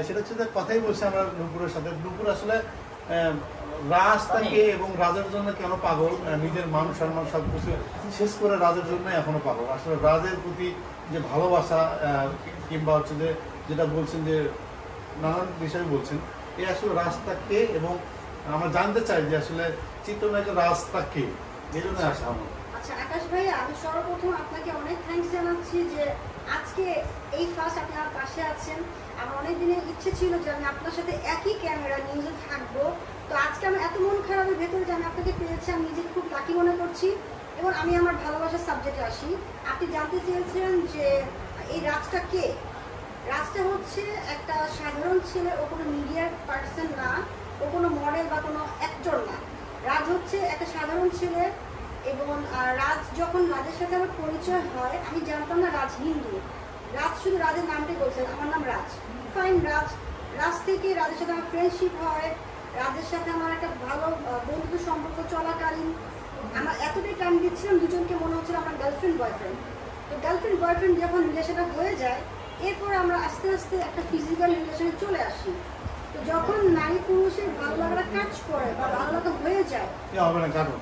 সেটা হচ্ছে যে কথাই বলছি আমরা নুপুরের সাথে। নুপুর আসলে রাজটাকে এবং রাজের জন্য কেন পাগল, নিজের মান সম্মান সবকিছু শেষ করে রাজের জন্য এখনো পাগল। আসলে রাজের প্রতি যে ভালোবাসা কিংবা হচ্ছে যে যেটা বলছেন যে নানান বিষয় বলছেন, এই আসলে রাজটাকে এবং আমরা জানতে চাই যে আসলে চিত্রনায়কের রাজটাকে, এই জন্য আসা আমার। আচ্ছা আকাশ ভাই, আমি সর্বপ্রথম আপনাকে অনেক থ্যাঙ্কস জানাচ্ছি যে আজকে এই ফার্স্ট আপনি আমার পাশে আছেন। আমার অনেক দিনের ইচ্ছে ছিল যে আমি আপনার সাথে একই ক্যামেরা নিউজে থাকবো। তো আজকে আমার এত মন খারাপের ভেতরে যে আমি আপনাকে পেয়েছি, আমি নিজেকে খুব লাকি মনে করছি। এবং আমি আমার ভালোবাসার সাবজেক্টে আসি। আপনি জানতে চেয়েছিলেন যে এই রাজটা কে। রাজটা হচ্ছে একটা সাধারণ ছেলে, ও কোনো মিডিয়ার পার্সন না, ও কোনো মডেল বা কোনো অ্যাক্টর না। রাজ হচ্ছে একটা সাধারণ ছেলে। এবং রাজ যখন রাজের সাথে আমার পরিচয় হয়, আমি জানতাম না রাজ হিন্দু। রাজ শুধু রাজের নামটাই বলছেন, আমার নাম রাজ, ফাইন রাজ। রাজ থেকে রাজের সাথে আমার ফ্রেন্ডশিপ হয়। রাজের সাথে আমার একটা ভালো বন্ধুত্ব সম্পর্ক চলাকালীন আমরা এতটাই টাইম দিচ্ছিলাম, দুজনকে মনে হচ্ছিল আমরা গার্লফ্রেন্ড বয়ফ্রেন্ড। তো গার্লফ্রেন্ড বয়ফ্রেন্ড যখন রিলেশনটা হয়ে যায়, এরপর আমরা আস্তে আস্তে একটা ফিজিক্যাল রিলেশনে চলে আসি। তো যখন নারী পুরুষের ভালো লাগাটা কাজ করে বা ভালো লাগা হয়ে যায়, হবে না কারণ